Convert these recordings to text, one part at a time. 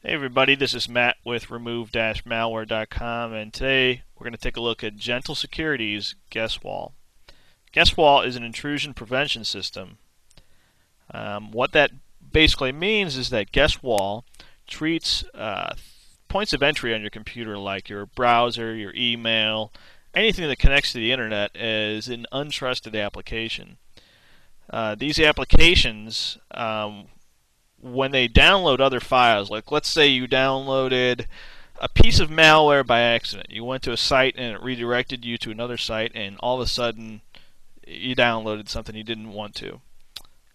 Hey everybody, this is Matt with remove-malware.com, and today we're going to take a look at Gentle Security's GesWall. GesWall is an intrusion prevention system. What that basically means is that GesWall treats points of entry on your computer, like your browser, your email, anything that connects to the internet, as an untrusted application. These applications, when they download other files, like let's say you downloaded a piece of malware by accident. You went to a site and it redirected you to another site, and all of a sudden you downloaded something you didn't want to.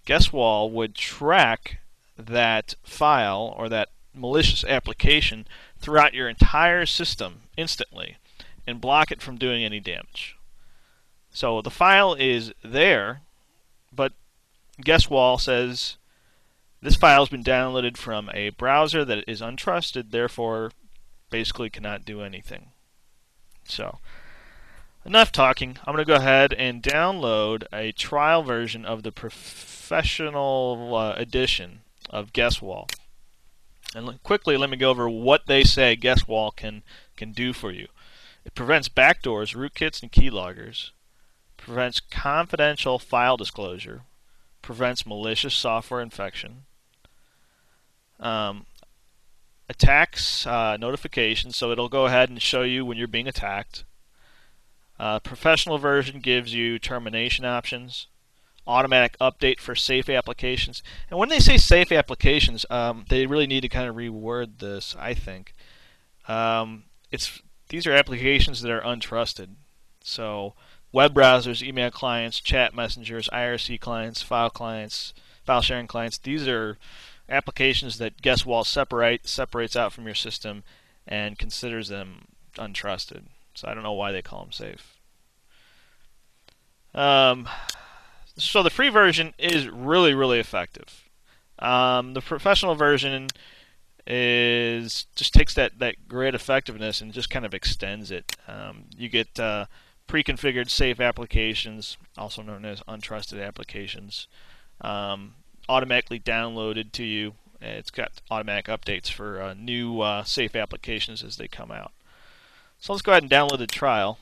GesWall would track that file or that malicious application throughout your entire system instantly and block it from doing any damage. So the file is there, but GesWall says this file has been downloaded from a browser that is untrusted, therefore basically cannot do anything. So, enough talking. I'm going to go ahead and download a trial version of the professional edition of GesWall. And quickly, let me go over what they say GesWall can do for you. It prevents backdoors, rootkits, and keyloggers. Prevents confidential file disclosure. Prevents malicious software infection. Attacks notifications, so it'll go ahead and show you when you're being attacked. Professional version gives you termination options. Automatic update for safe applications. And when they say safe applications, they really need to kind of reword this, I think. These are applications that are untrusted. So web browsers, email clients, chat messengers, IRC clients, file sharing clients, these are applications that GesWall separates out from your system and considers them untrusted. So I don't know why they call them safe. So the free version is really effective. The professional version just takes that great effectiveness and just kind of extends it. You get pre-configured safe applications, also known as untrusted applications, automatically downloaded to you. It's got automatic updates for new safe applications as they come out. So let's go ahead and download the trial.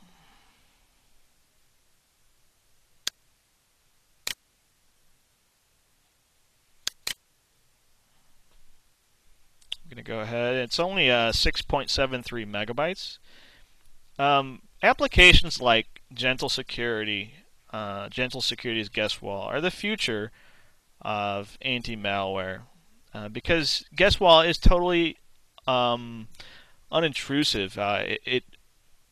I'm going to go ahead. It's only 6.73 megabytes. Applications like Gentle Security's GesWall are the future of anti-malware, because GesWall is totally unintrusive. It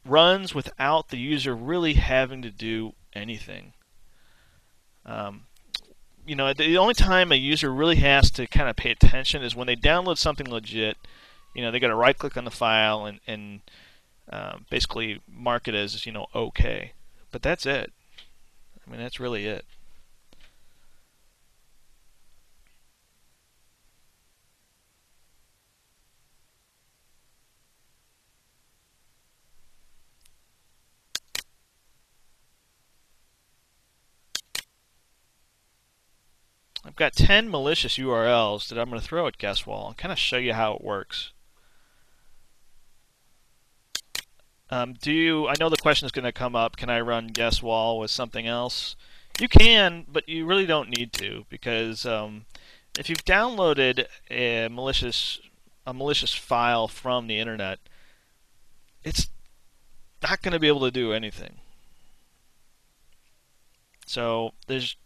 runs without the user really having to do anything. The only time a user really has to kind of pay attention is when they download something legit. They got to right click on the file and basically mark it as OK. But that's it. I mean, that's really it. I've got 10 malicious URLs that I'm going to throw at GesWall and kind of show you how it works. I know the question is going to come up, can I run GesWall with something else? You can, but you really don't need to, because if you've downloaded a malicious file from the internet, it's not going to be able to do anything. So there's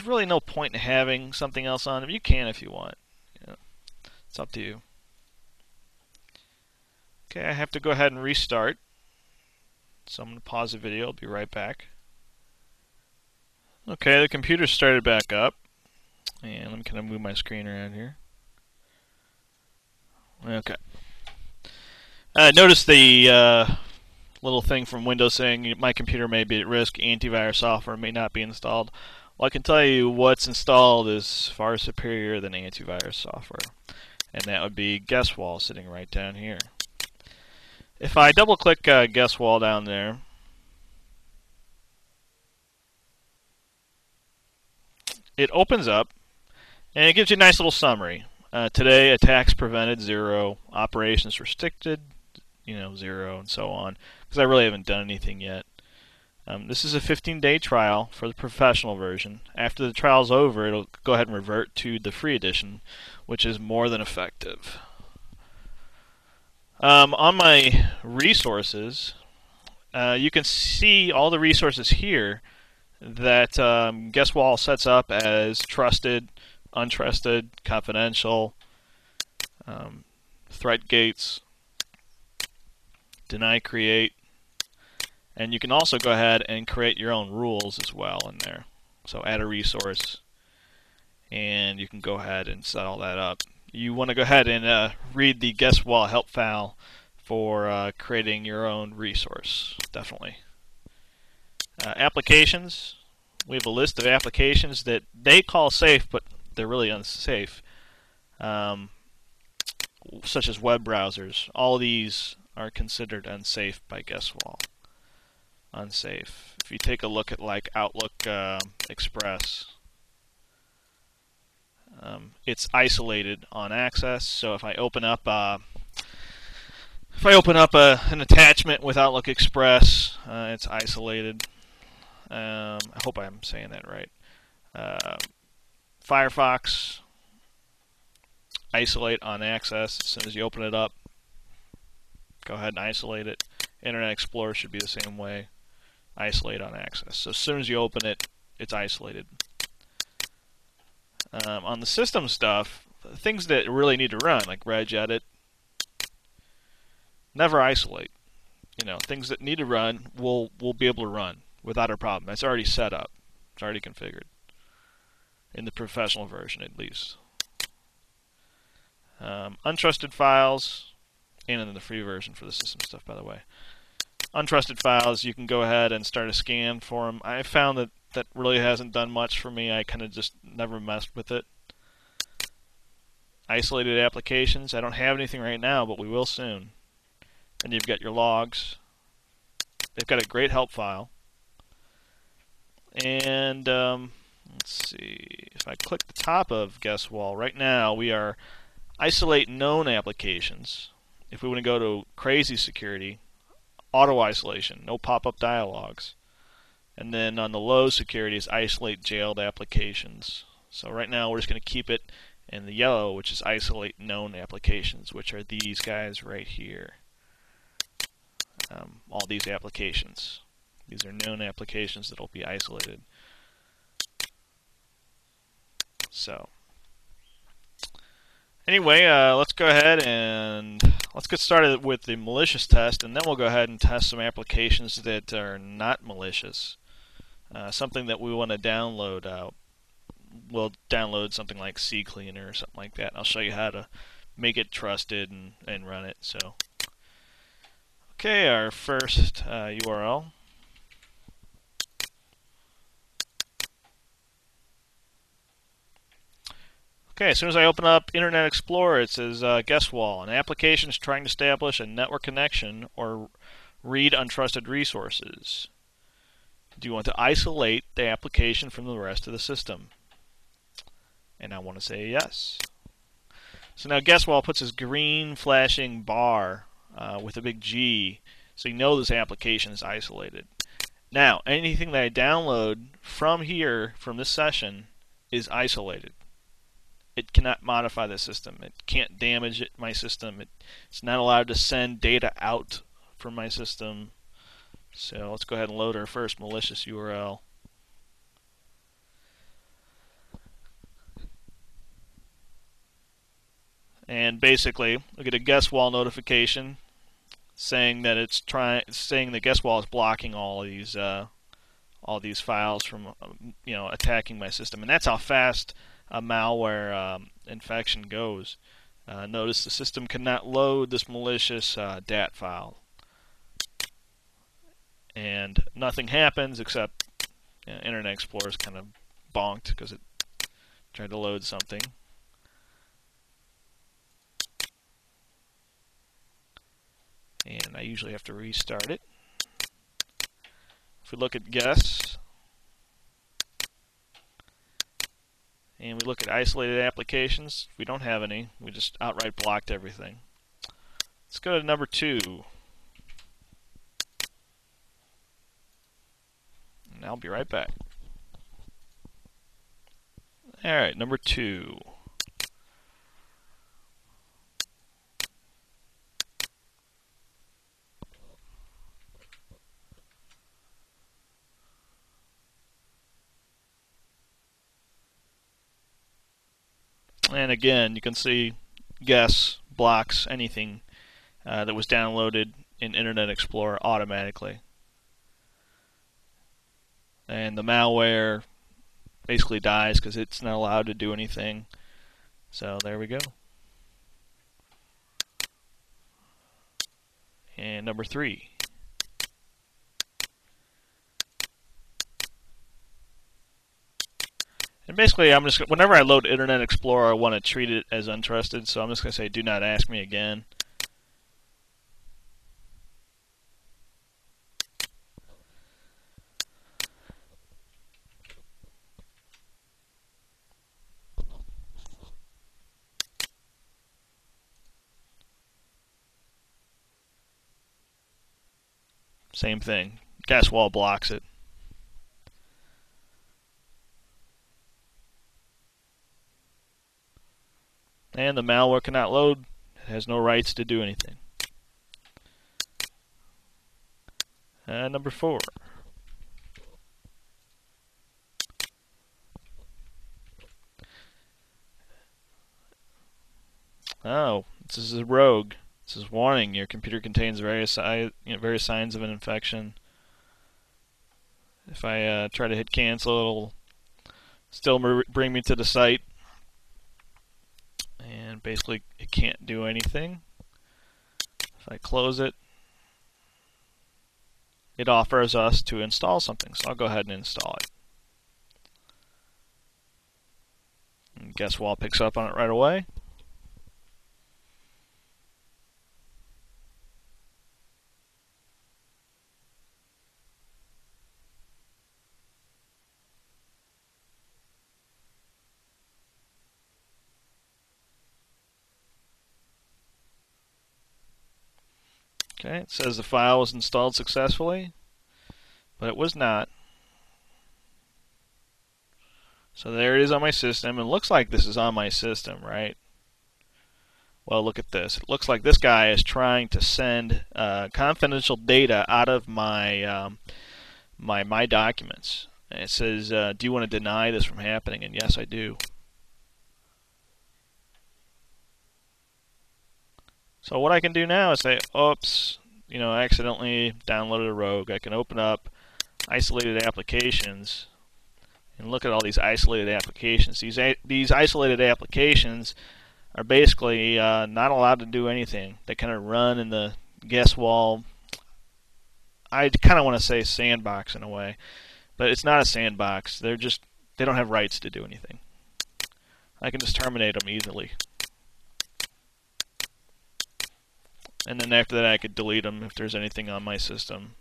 really no point in having something else on it. You can if you want. It's up to you. Okay, I have to go ahead and restart. So I'm going to pause the video. I'll be right back. Okay, the computer started back up. And let me kind of move my screen around here. Okay. Notice the little thing from Windows saying my computer may be at risk, antivirus software may not be installed. Well, I can tell you what's installed is far superior than antivirus software, and that would be GesWall sitting right down here. If I double click GesWall down there, it opens up and it gives you a nice little summary. Today, attacks prevented 0, operations restricted 0, and so on, because I really haven't done anything yet. This is a 15-day trial for the professional version. After the trial's over, it'll go ahead and revert to the free edition, which is more than effective. On my resources, you can see all the resources here that GesWall sets up as trusted, untrusted, confidential, threat gates, deny create, and you can also go ahead and create your own rules as well in there. So add a resource, and you can go ahead and set all that up. You want to go ahead and read the GesWall help file for creating your own resource, definitely. Applications. We have a list of applications that they call safe, but they're really unsafe, such as web browsers. All these are considered unsafe by GesWall. Unsafe. If you take a look at like Outlook Express, it's isolated on access. So if I open up an attachment with Outlook Express, it's isolated. I hope I'm saying that right. Firefox, isolate on access. As soon as you open it up, go ahead and isolate it. Internet Explorer should be the same way. Isolate on access. So as soon as you open it, it's isolated. On the system stuff, things that really need to run, like regedit, never isolate. Things that need to run will be able to run without a problem. That's already set up. It's already configured. In the professional version, at least. Untrusted files, and in the free version for the system stuff, by the way. Untrusted files, you can go ahead and start a scan for them. I found that really hasn't done much for me. I kind of just never messed with it. Isolated applications, I don't have anything right now, but we will soon. And you've got your logs. They've got a great help file. And let's see, if I click the top of GesWall, right now we are isolate known applications. If we want to go to crazy security, auto isolation, no pop-up dialogues. And then on the low security is isolate jailed applications. So right now we're just going to keep it in the yellow, which is isolate known applications, which are these guys right here. All these applications. These are known applications that will be isolated. So anyway, let's go ahead and let's get started with the malicious test, and then we'll go ahead and test some applications that are not malicious. Something that we want to download. We'll download something like CCleaner or something like that. I'll show you how to make it trusted and run it. So, okay, our first URL. Okay, as soon as I open up Internet Explorer, it says GesWall. An application is trying to establish a network connection or read untrusted resources. Do you want to isolate the application from the rest of the system? And I want to say yes. So now GesWall puts this green flashing bar with a big G, so you know this application is isolated. Now, anything that I download from here, from this session, is isolated. It cannot modify the system. It can't damage my system. It's not allowed to send data out from my system. So let's go ahead and load our first malicious URL. And basically, we get a GesWall notification saying that saying that GesWall is blocking all these files from attacking my system, and that's how fast a malware infection goes. Notice the system cannot load this malicious DAT file, and nothing happens except Internet Explorer is kind of bonked because it tried to load something. And I usually have to restart it. If we look at Guess, and we look at isolated applications, we don't have any. We just outright blocked everything. Let's go to number 2. And I'll be right back. Alright, number 2. And again, you can see Guess blocks anything that was downloaded in Internet Explorer automatically. And the malware basically dies because it's not allowed to do anything. So there we go. And number 3. And basically, I'm just whenever I load Internet Explorer, I want to treat it as untrusted. So I'm just going to say, "Do not ask me again." Same thing. GesWall blocks it. And the malware cannot load. It has no rights to do anything. Number 4. Oh, this is a rogue. This is warning. Your computer contains various signs of an infection. If I try to hit cancel, it'll still bring me to the site. And basically, it can't do anything. If I close it, it offers us to install something. So I'll go ahead and install it. And GesWall picks up on it right away. Okay, it says the file was installed successfully, but it was not. So there it is on my system, and it looks like this is on my system, right? Well, look at this. It looks like this guy is trying to send confidential data out of my my documents. And it says, "Do you want to deny this from happening?" And yes, I do. So what I can do now is say, "Oops, I accidentally downloaded a rogue." I can open up isolated applications and look at all these isolated applications. These isolated applications are basically not allowed to do anything. They kind of run in the GesWall. I kind of want to say sandbox in a way, but it's not a sandbox. They don't have rights to do anything. I can just terminate them easily. And then after that, I could delete them if there's anything on my system.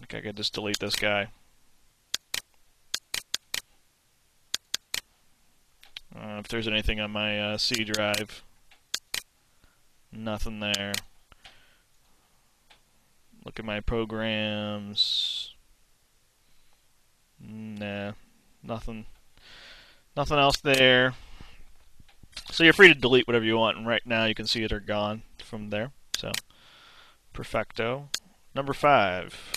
Okay, I could just delete this guy. If there's anything on my C drive, nothing there. Look at my programs. Nah, nothing else there. So you're free to delete whatever you want, and right now you can see it are gone from there. So, perfecto. Number 5.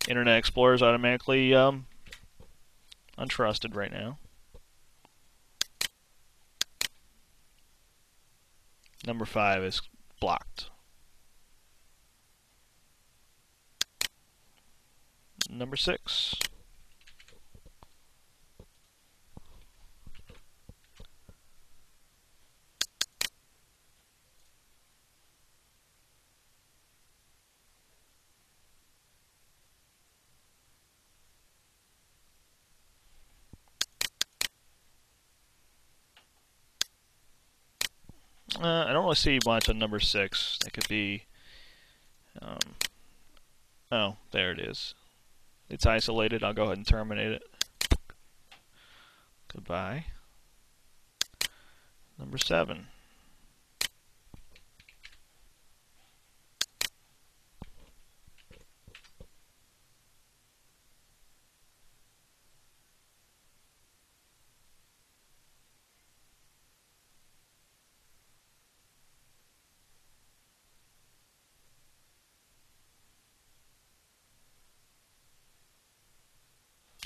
Internet Explorer is automatically untrusted right now. Number 5 is blocked. Number 6. I don't really see much on number 6. That could be, oh, there it is. It's isolated. I'll go ahead and terminate it. Goodbye. Number 7.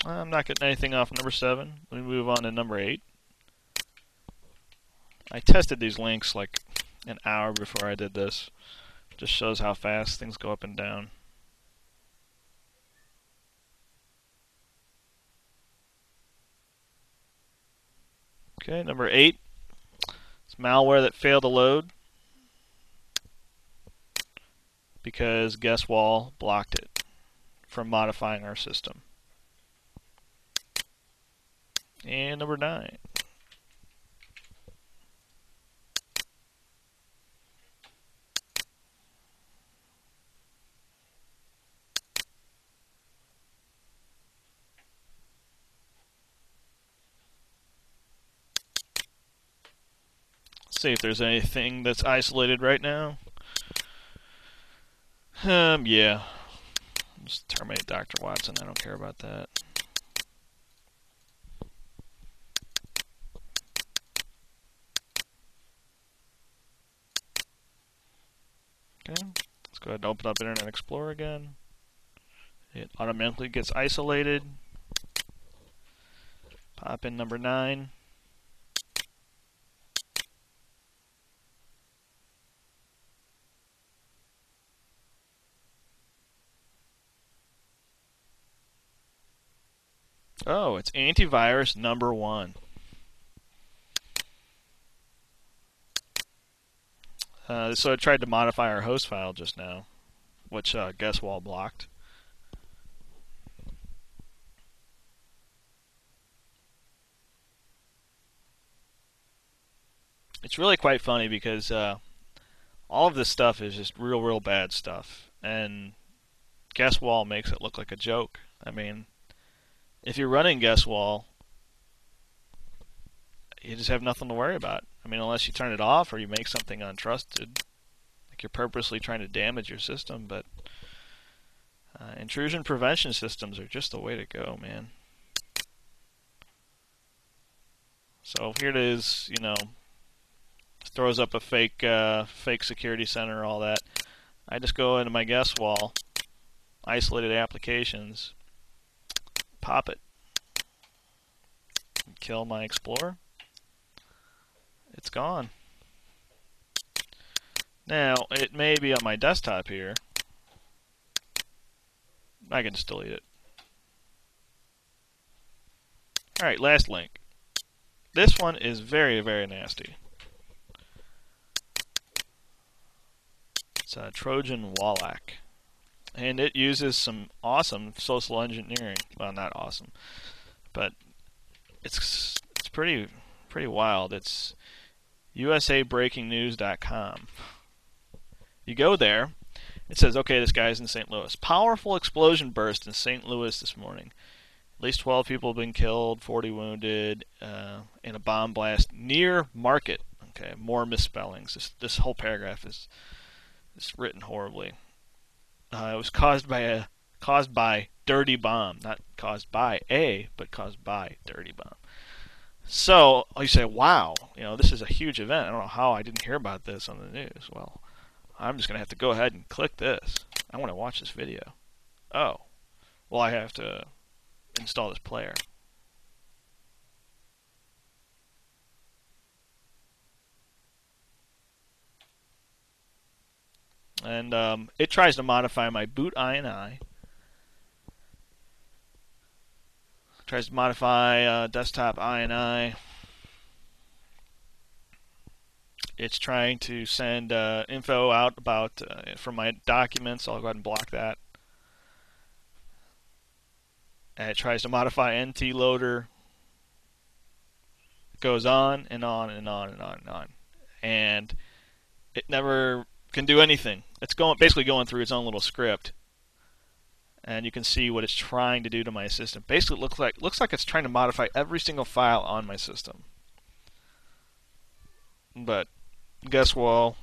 I'm not getting anything off number 7. Let me move on to number 8. I tested these links like an hour before I did this. Just shows how fast things go up and down. Okay, number 8. It's malware that failed to load because GesWall blocked it from modifying our system. And number 9. Let's see if there's anything that's isolated right now. Yeah. Just terminate Dr. Watson. I don't care about that. Okay, let's go ahead and open up Internet Explorer again. It automatically gets isolated. Pop in number 9. Oh, it's antivirus number 1. So I tried to modify our host file just now, which GesWall blocked. It's really quite funny because all of this stuff is just real bad stuff, and GesWall makes it look like a joke. I mean, if you're running GesWall, you just have nothing to worry about. I mean, unless you turn it off or you make something untrusted, like you're purposely trying to damage your system. But intrusion prevention systems are just the way to go, man. So here it is, you know, throws up a fake security center, all that. I just go into my GesWall, isolated applications, pop it, kill my Explorer. It's gone. Now, it may be on my desktop here. I can just delete it. Alright, last link. This one is very nasty. It's a Trojan Wallach. And it uses some awesome social engineering. Well, not awesome, but it's pretty wild. It's usabreakingnews.com. You go there, it says, okay, this guy's in St. Louis. Powerful explosion burst in St. Louis this morning. At least 12 people have been killed, 40 wounded, in a bomb blast near Market. Okay, more misspellings. This whole paragraph is written horribly. It was caused by dirty bomb, not caused by a, but caused by dirty bomb. So you say, wow, you know, this is a huge event. I don't know how I didn't hear about this on the news. Well, I'm just going to have to go ahead and click this. I want to watch this video. Oh, well, I have to install this player. And it tries to modify my boot INI. Tries to modify desktop INI. It's trying to send info out about from my documents. I'll go ahead and block that. And it tries to modify NT loader. It goes on and on and on and on and on. And it never can do anything. It's basically going through its own little script, and you can see what it's trying to do to my system. Basically, it looks like it's trying to modify every single file on my system. But GesWall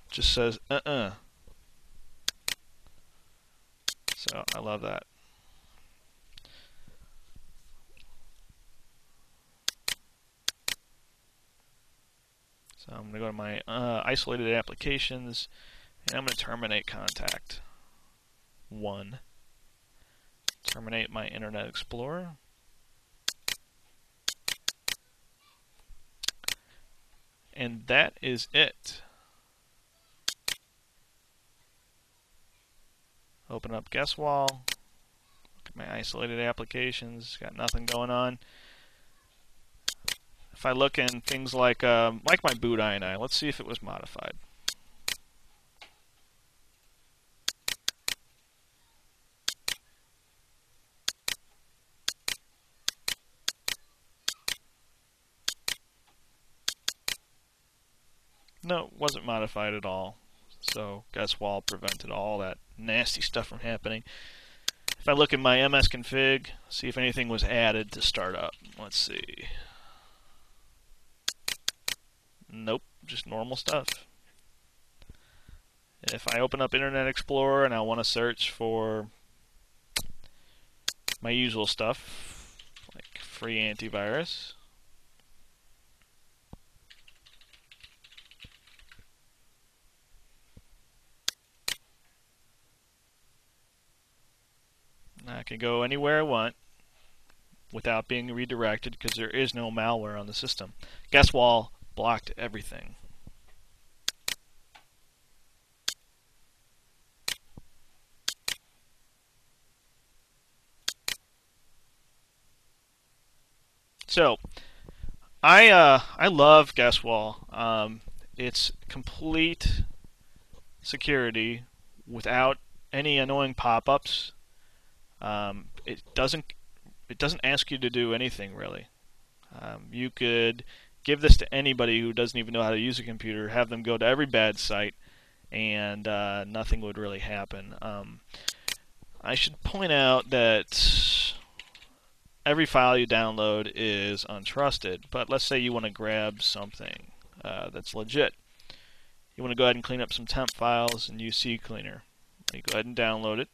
just says So I love that. So I'm going to go to my isolated applications, and I'm going to terminate contact 1. Terminate my Internet Explorer. And that is it. Open up GesWall. Look at my isolated applications. Got nothing going on. If I look in things like my boot INI, let's see if it was modified. No, it wasn't modified at all. So GesWall prevented all that nasty stuff from happening. If I look at my MS config, see if anything was added to start up. Let's see. Nope, just normal stuff. If I open up Internet Explorer and I want to search for my usual stuff, like free antivirus, I can go anywhere I want without being redirected because there is no malware on the system. GesWall blocked everything. So I love GesWall. It's complete security without any annoying pop-ups. It doesn't ask you to do anything really. You could give this to anybody who doesn't even know how to use a computer, have them go to every bad site, and nothing would really happen. I should point out that every file you download is untrusted, but let's say you want to grab something that's legit. You want to go ahead and clean up some temp files and use CCleaner. You go ahead and download it.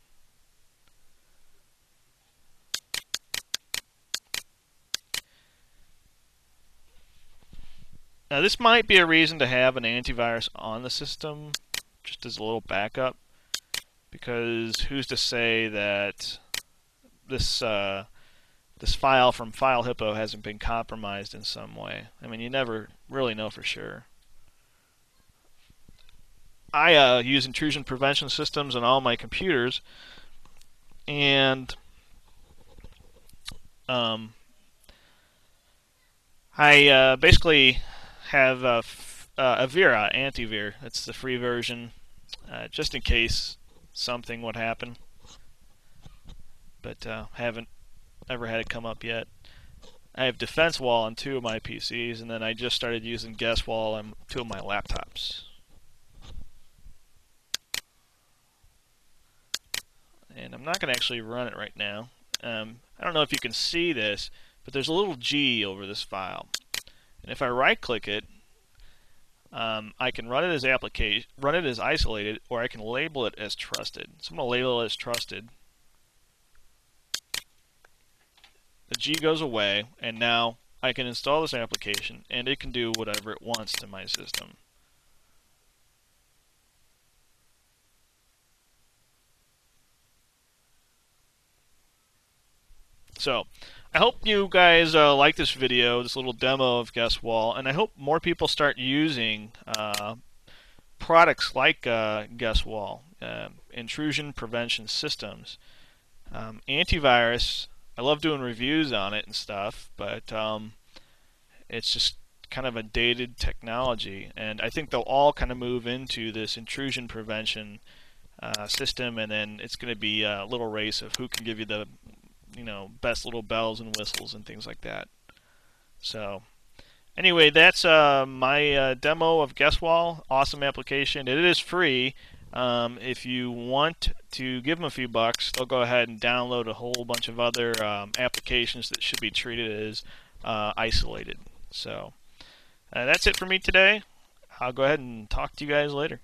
Now this might be a reason to have an antivirus on the system, just as a little backup, because who's to say that this file from FileHippo hasn't been compromised in some way? I mean, you never really know for sure. I use intrusion prevention systems on all my computers, and I basically have Avira antivir. It's the free version, just in case something would happen. But haven't ever had it come up yet. I have DefenseWall on 2 of my PCs, and then I just started using GesWall on 2 of my laptops. And I'm not going to actually run it right now. I don't know if you can see this, but there's a little G over this file. And if I right-click it, I can run it as isolated, or I can label it as trusted. So I'm going to label it as trusted. The G goes away, and now I can install this application, and it can do whatever it wants to my system. So, I hope you guys like this video, this little demo of GesWall, and I hope more people start using products like GesWall, intrusion prevention systems. Antivirus, I love doing reviews on it and stuff, but it's just kind of a dated technology, and I think they'll all kind of move into this intrusion prevention system, and then it's going to be a little race of who can give you the best little bells and whistles and things like that. So Anyway, that's my demo of GesWall. Awesome application. It is free. If you want to give them a few bucks, they'll go ahead and download a whole bunch of other applications that should be treated as isolated. So that's it for me today. I'll go ahead and talk to you guys later.